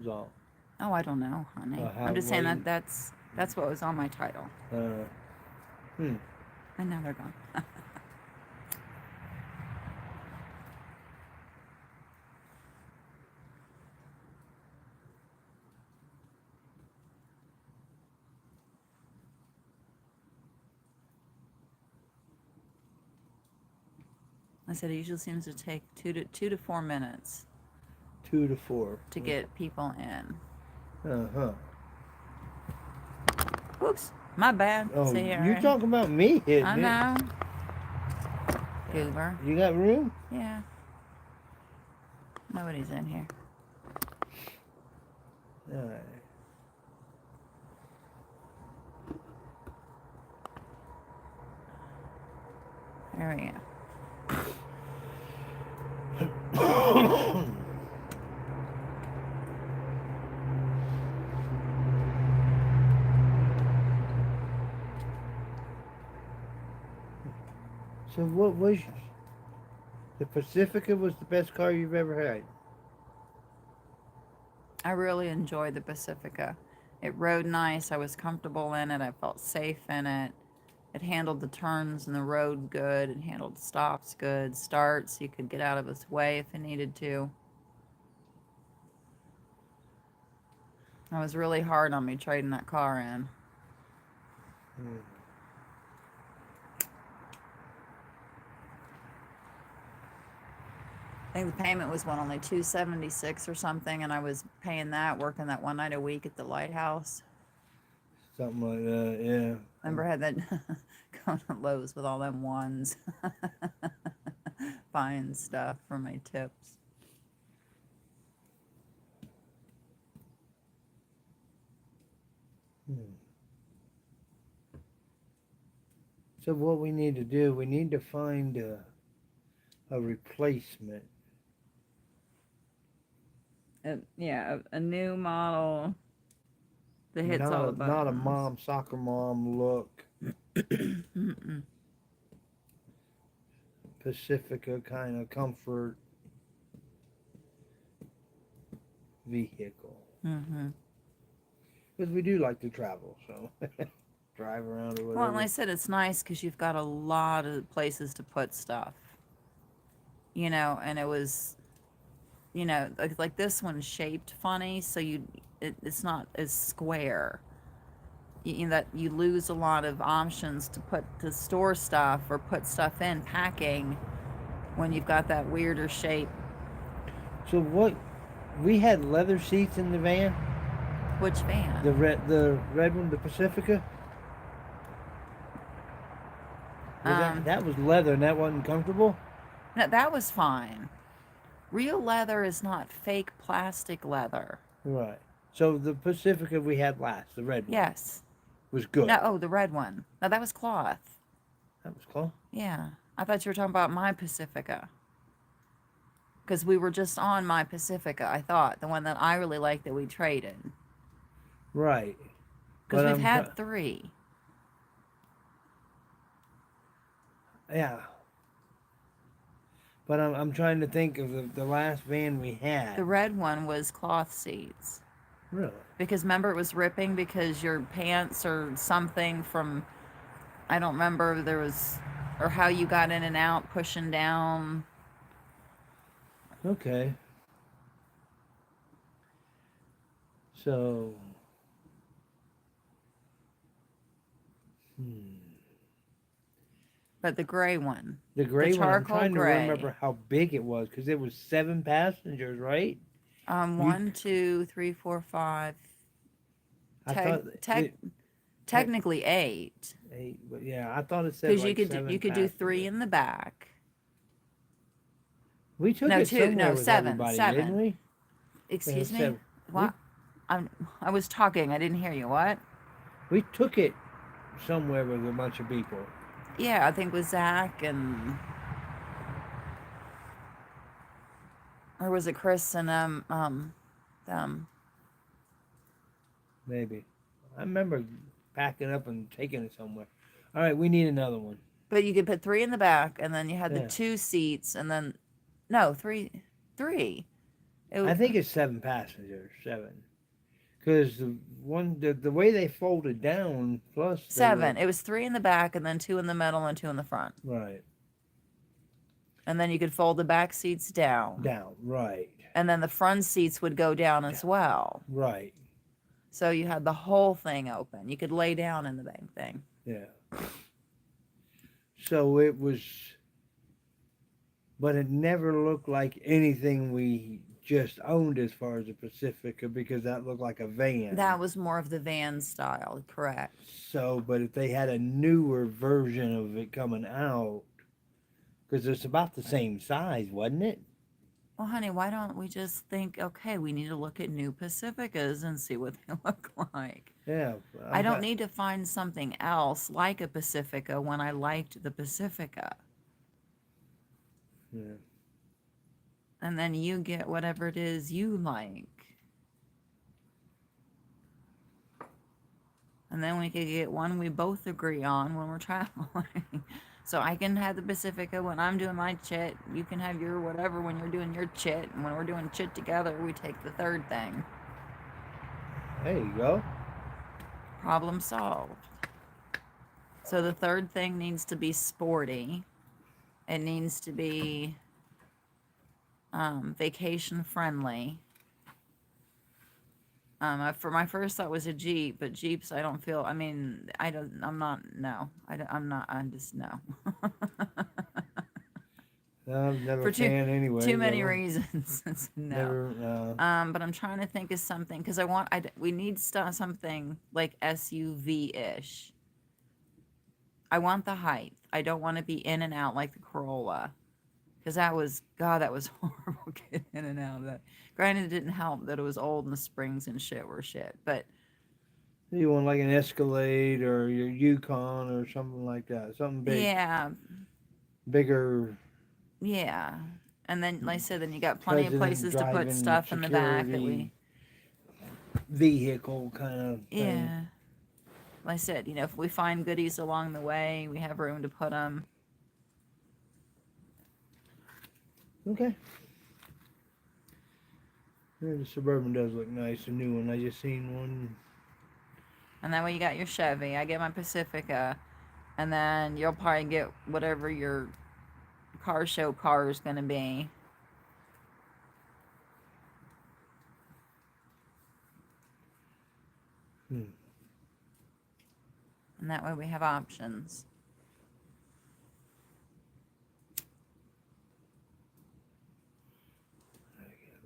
was all. Oh, I don't know, honey. How I'm just saying way. that that's what was on my title. Uh, hmm. And now they're gone. I said it usually seems to take 2 to 4 minutes 2 to 4. to get people in. Uh huh. Whoops, my bad. Oh, See you here. talking about me I hitting it? know. Goober. You got room? Yeah, nobody's in here. All right. There we go. So what was the Pacifica was the best car you've ever had? I really enjoyed the Pacifica. It rode nice. I was comfortable in it. I felt safe in it. It handled the turns in the road good. It handled stops good. Starts, you could get out of its way if you needed to. I was really hard on me trading that car in. Hmm. I think the payment was only 276 or something, and I was paying that, working that one night a week at the lighthouse. Something like that. Yeah. Remember, I had that going to Lowe's with all them ones, buying stuff for my tips. Hmm. So what we need to do, we need to find a replacement. Yeah, a new model that hits all the Not a buttons. mom soccer mom look Pacifica kind of comfort vehicle. Mm-hmm. Because we do like to travel, so drive around or Well, and like I whatever. said, it's nice because you've got a lot of places to put stuff, and it was, like this one's shaped funny, so it's not as square. That you lose a lot of options to store stuff or put stuff in packing when you've got that weirder shape. So what we had leather seats in the van, Which van? the red one, the Pacifica. Was Um, that was leather and that wasn't comfortable? no, that was fine. Real leather is not fake plastic leather. Right. So the Pacifica we had last, the red one, Yes. was No, good. oh, the red one. No, that was cloth. That was close. Yeah. I thought you were talking about my Pacifica. Because we were just on my Pacifica, I thought. The one that I really liked that we traded. Right. Because But we've had three. yeah. But I'm trying to think of the last van we had. The red one was cloth seats. Really? Because remember, it was ripping because your pants or something from, I don't remember, there was, or how you got in and out pushing down. Okay. So, hmm. But the gray one, The the gray one, I'm charcoal trying to remember gray, how big it was because it was 7 passengers, right? You, one, two, three, four, five, I thought it, I, technically eight, but yeah, I thought it said because like you seven could do three passengers. in the back. We took No, it two, somewhere no, with seven, everybody, didn't seven. we? Excuse me. Seven. We What? I was talking. I didn't hear you. What? we took it somewhere with a bunch of people. Yeah, I think with Zach and, or was it Chris and them? Maybe. I remember packing up and taking it somewhere. All right, we need another one. But you could put three in the back, and then you had the Yeah. two seats, and then no three. It I would, think it's 7 passengers, 7. Because the way they folded down, plus they were 7. It was 3 in the back, and then 2 in the middle, and 2 in the front. right And then you could fold the back seats down. down, right, And then the front seats would go down as well. right, So you had the whole thing open. You could lay down in the big thing. yeah. So it was, but it never looked like anything we just owned as far as the Pacifica because that looked like a van. That was more of the van style, correct? So, but if they had a newer version of it coming out, because it's about the same size, wasn't it? Well, honey, why don't we just think, okay, we need to look at new Pacificas and see what they look like? Yeah. I don't need to find something else like a Pacifica when I liked the Pacifica. Yeah. And then you get whatever it is you like. And then we could get one we both agree on when we're traveling. So I can have the Pacifica when I'm doing my chit. You can have your whatever when you're doing your chit. And when we're doing chit together, we take the third thing. There you go. Problem solved. So the third thing needs to be sporty. It needs to be vacation friendly. For my first thought was a Jeep, but Jeeps, I don't feel, I mean, I'm not, no. I'm just, no. I'm never For a fan anyway. too many though. reasons. It's no. Never, But I'm trying to think of something, because we need something like SUV-ish. I want the height. I don't want to be in and out like the Corolla. Because that was horrible getting in and out of that. Granted, it didn't help that it was old and the springs and shit were shit. But you want like an Escalade or your Yukon or something like that. Something big, yeah, bigger. yeah. And then, like I said, then you got plenty of President places to put driving stuff in the back that we, vehicle kind of thing. yeah. Like I said, if we find goodies along the way, we have room to put them. Okay. Yeah, the Suburban does look nice, a new one. I just seen one. And that way you got your Chevy. I get my Pacifica. And then you'll probably get whatever your car show car is going to be. Hmm. And that way we have options.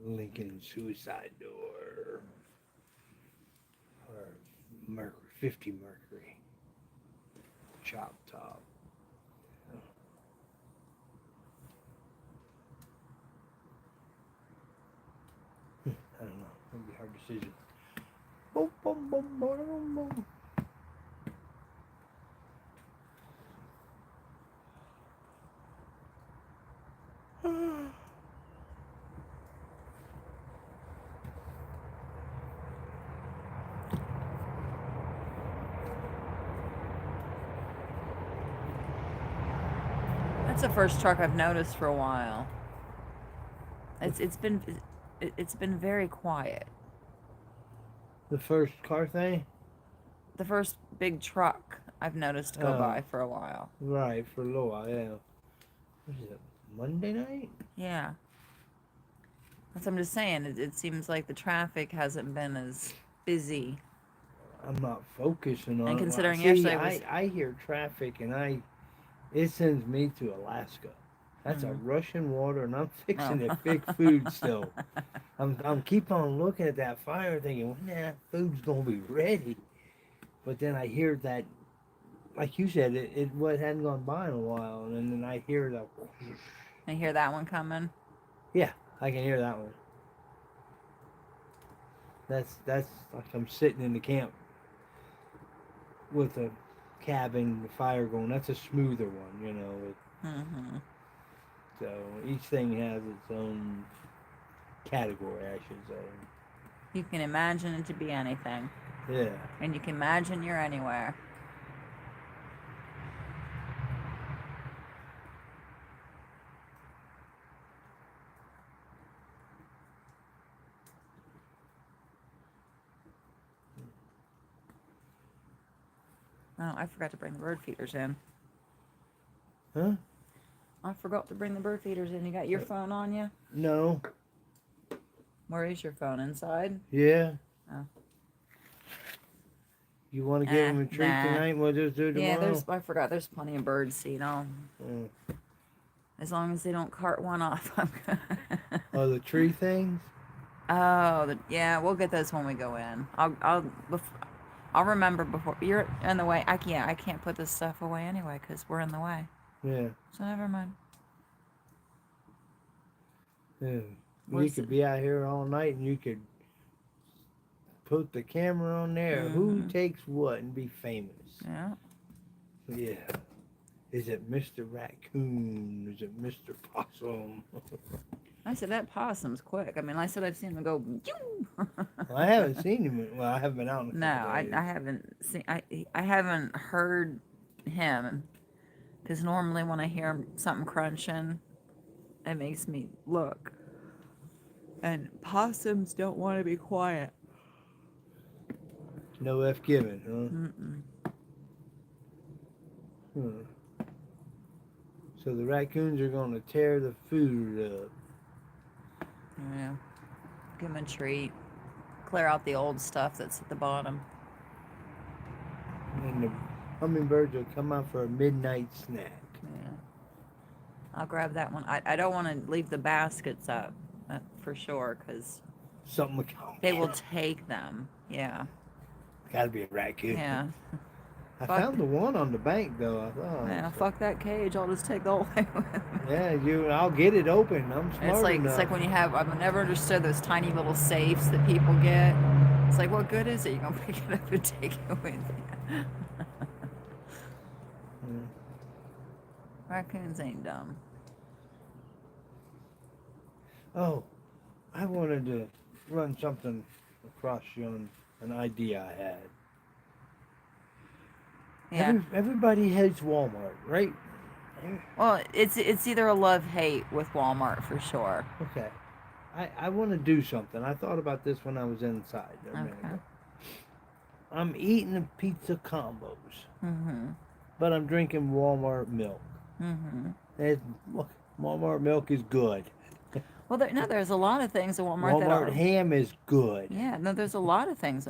Lincoln Suicide Door. Or Mercury, 50 Mercury. Chop top. I don't know. It'll be a hard decision. Boom, boom, boom, boom, boom. That's the first truck I've noticed for a while. It's been very quiet. The first car thing? The first big truck I've noticed go by for a while. Right, for a little while, yeah. What is it, Monday night? Yeah. That's what I'm just saying. It seems like the traffic hasn't been as busy. I'm not focusing on And it. considering See, yesterday I hear traffic and it sends me to Alaska. That's a Russian water, and I'm fixing to fix food still. I'm keep on looking at that fire, thinking, when that food's gonna be ready. But then I hear that, like you said, it hadn't gone by in a while, and then I hear the. I hear that one coming. Yeah, I can hear that one. That's like I'm sitting in the camp with a cabin, the fire going. That's a smoother one, Mm-hmm. So each thing has its own category, I should say. You can imagine it to be anything. Yeah. And you can imagine you're anywhere. Oh, I forgot to bring the bird feeders in. Huh? I forgot to bring the bird feeders in. You got your phone on you? No. Where is your phone? Inside? Yeah. Oh. You want to give him a treat Nah. tonight? We'll just do it Yeah, tomorrow. I forgot there's plenty of bird seed. Mm. As long as they don't cart one off, I'm good. Oh, the tree things? Oh, yeah, we'll get those when we go in. I'll remember before you're in the way. I can't put this stuff away anyway because we're in the way. Yeah. So never mind. Yeah. You What's could it? be out here all night and you could put the camera on there. Who Mhm. takes what and be famous? Yeah. Yeah. Is it Mr. Raccoon? Is it Mr. Possum? I said that possum's quick. I mean, I said I've seen him go. Pew! Well, I haven't seen him. Well, I haven't been out in a No, couple I days. haven't seen. I haven't heard him because normally when I hear something crunching, it makes me look. And possums don't want to be quiet. No F given, Mm-mm. huh? Huh. So the raccoons are going to tear the food up. Yeah. Give him a treat. Clear out the old stuff that's at the bottom. And the hummingbirds will come out for a midnight snack. Yeah. I'll grab that one. I don't want to leave the baskets up for sure because Something will come. they will take them. Yeah. Gotta be a raccoon. Yeah. I Fuck. found the one on the bank though. I thought. Yeah. Fuck that cage. I'll just take the whole thing with me. Yeah, I'll get it open. I'm smart enough. It's like when you have. I've never understood those tiny little safes that people get. It's like, what good is it? You're gonna pick it up and take it with you. Mm. Raccoons ain't dumb. Oh, I wanted to run something across you on an idea I had. Yeah. Everybody hates Walmart, right? Well, it's either a love hate with Walmart for sure. Okay. I want to do something. I thought about this when I was inside a minute Okay. ago. I'm eating the pizza combos, Mm-hmm. but I'm drinking Walmart milk. Mm-hmm. Look, Walmart milk is good. Well, there's a lot of things at Walmart that Walmart are. ham is good. Yeah, no, there's a lot of things.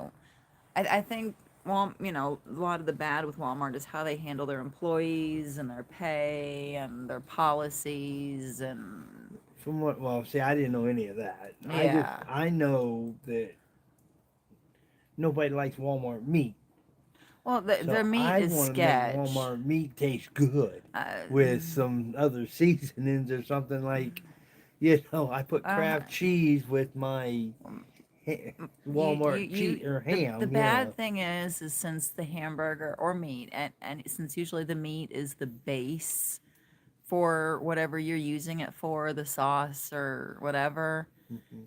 I think, well, a lot of the bad with Walmart is how they handle their employees and their pay and their policies and. From what? Well, see, I didn't know any of that. Yeah. I know that nobody likes Walmart meat. Well, So their meat I is want to make sketch. Walmart meat taste good with some other seasonings or something like, I put Kraft cheese with my Walmart cheese or ham. The bad thing is since the hamburger or meat, and since usually the meat is the base for whatever you're using it for, the sauce or whatever, Mhm.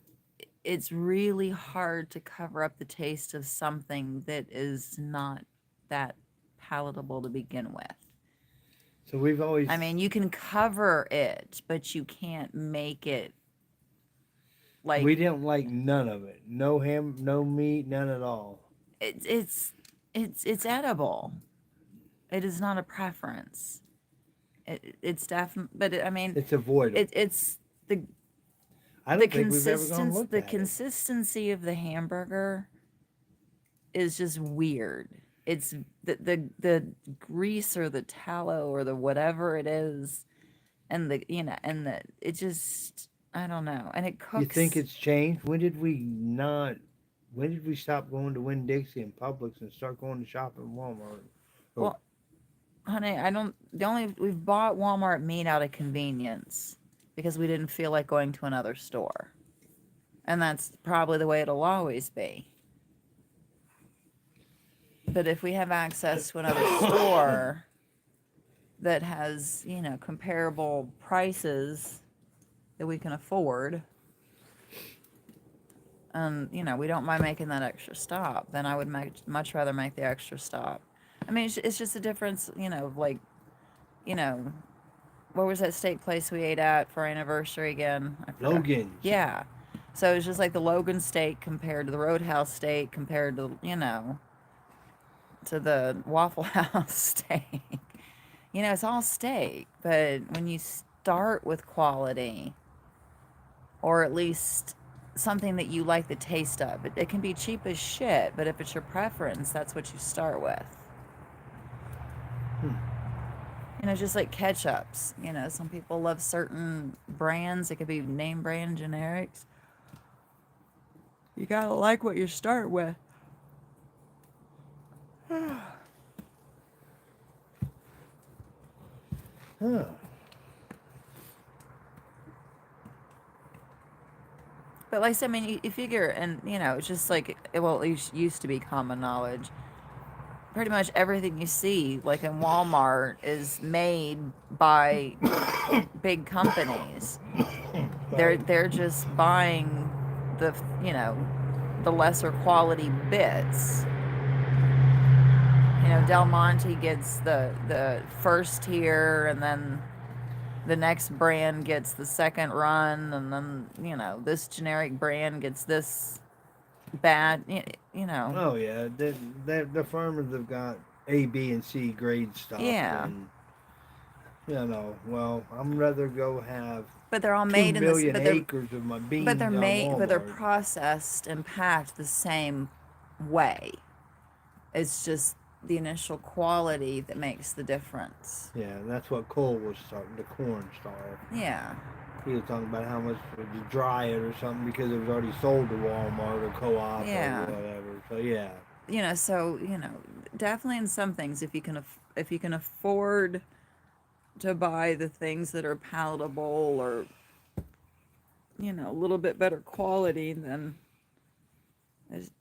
it's really hard to cover up the taste of something that is not that palatable to begin with. So we've always. I mean, you can cover it, but you can't make it like We didn't like none of it. No ham, no meat, none at all. it's edible. It is not a preference. It's definitely, but I mean, It's avoidable. it's the I don't think we've ever gone looked the at it. consistency of the hamburger is just weird. It's the grease or the tallow or the whatever it is, and it just, I don't know, and it cooks. You think it's changed? When did we not? When did we stop going to Winn-Dixie and Publix and start going to shop at Walmart? Well, honey, we've bought Walmart meat out of convenience because we didn't feel like going to another store. And that's probably the way it'll always be. But if we have access to another store that has, comparable prices that we can afford, and, we don't mind making that extra stop, then I would much rather make the extra stop. I mean, it's just a difference, of like, what was that steak place we ate at for our anniversary again? I forgot. Logan's. Yeah. So it's just like the Logan steak compared to the Roadhouse steak compared to, to the Waffle House steak. You know, it's all steak, but when you start with quality, or at least something that you like the taste of, it can be cheap as shit, but if it's your preference, that's what you start with. Hmm. You know, just like ketchups. You know, some people love certain brands. It could be name brand generics. You gotta like what you start with. Huh. But like I said, I mean, you figure, and you know, it's just like, well, it used to be common knowledge. Pretty much everything you see, like in Walmart, is made by big companies. Right. They're just buying the, you know, the lesser quality bits. You know, Del Monte gets the first tier, and then the next brand gets the second run, and then, you know, this generic brand gets this bad, you know. Oh yeah, the farmers have got A, B, and C grade stuff, Yeah. and you know, well, I'm rather go have But they're all two made in this, million acres of my beans on but they're Walmart. processed and packed the same way. It's just the initial quality that makes the difference. Yeah, that's what Cole was starting, the corn star. Yeah. He was talking about how much to dry it or something because it was already sold to Walmart or Co-op or Yeah. whatever. So yeah, You know, so, you know, definitely in some things, if you can afford to buy the things that are palatable, or, you know, a little bit better quality, then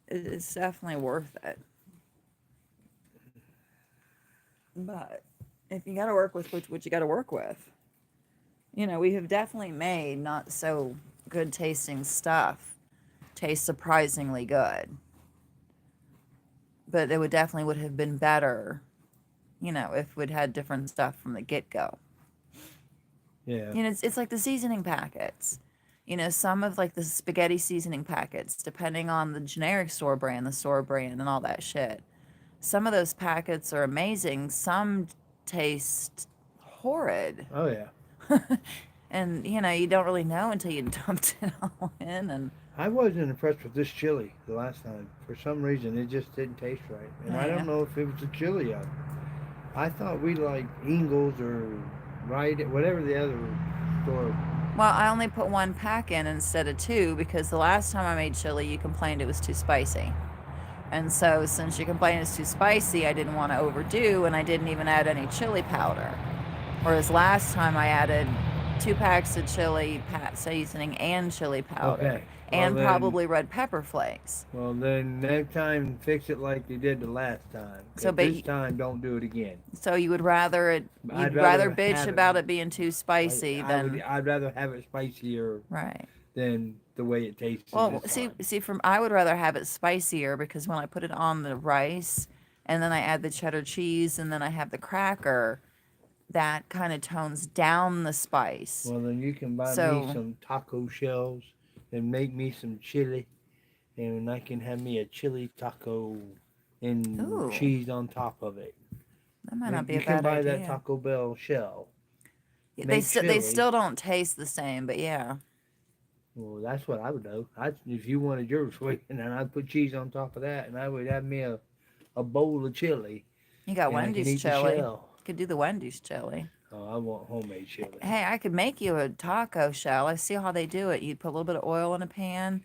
it's definitely worth it. But if you got to work with what you got to work with, you know, we have definitely made not so good tasting stuff taste surprisingly good. But it would definitely would have been better, you know, if we'd had different stuff from the get go. yeah. You know, it's like the seasoning packets. You know, some of like the spaghetti seasoning packets, depending on the generic store brand, the store brand, and all that shit. Some of those packets are amazing. Some taste horrid. Oh yeah. And, you know, you don't really know until you dumped it all in. And, I wasn't impressed with this chili the last time. For some reason, it just didn't taste right, and I yeah. don't know if it was the chili. I thought we liked Ingles or Right, whatever the other store. Well, I only put one pack in instead of two because the last time I made chili, you complained it was too spicy. And so, since you complained it's too spicy, I didn't want to overdo, and I didn't even add any chili powder. Whereas last time I added 2 packs of chili seasoning and chili powder, Okay. and probably red pepper flakes. Well then, next time fix it like you did the last time. So, 'Cause this time, don't do it again. so you would rather I'd you'd rather rather bitch have it. about it being too spicy than I'd rather have it spicier right. than the way it tasted Well, this time. from I would rather have it spicier because when I put it on the rice and then I add the cheddar cheese and then I have the cracker, that kind of tones down the spice. Well, then you can buy me So, some taco shells and make me some chili, and I can have me a chili taco and ooh, cheese on top of it. that might not be You a can bad buy that idea. Taco Bell shell. They Make they chili. still don't taste the same, but yeah. Well, that's what I would do. If you wanted yours sweet, and then I'd put cheese on top of that, and I would have me a bowl of chili, You got and I can Wendy's eat the chili. shell. Could do the Wendy's chili. Oh, I want homemade chili. Hey, I could make you a taco shell. I see how they do it. You put a little bit of oil in a pan,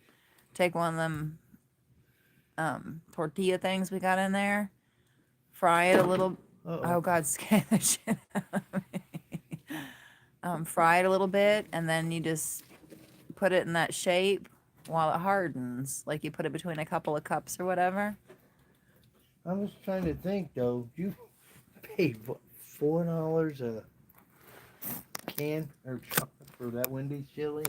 take one of them tortilla things we got in there, fry it a little. Uh-oh. Oh God, scare the shit out of me. Fry it a little bit, and then you just put it in that shape while it hardens. Like you put it between a couple of cups or whatever. I was trying to think though. You paid what, $4 a can or for that Wendy's chili?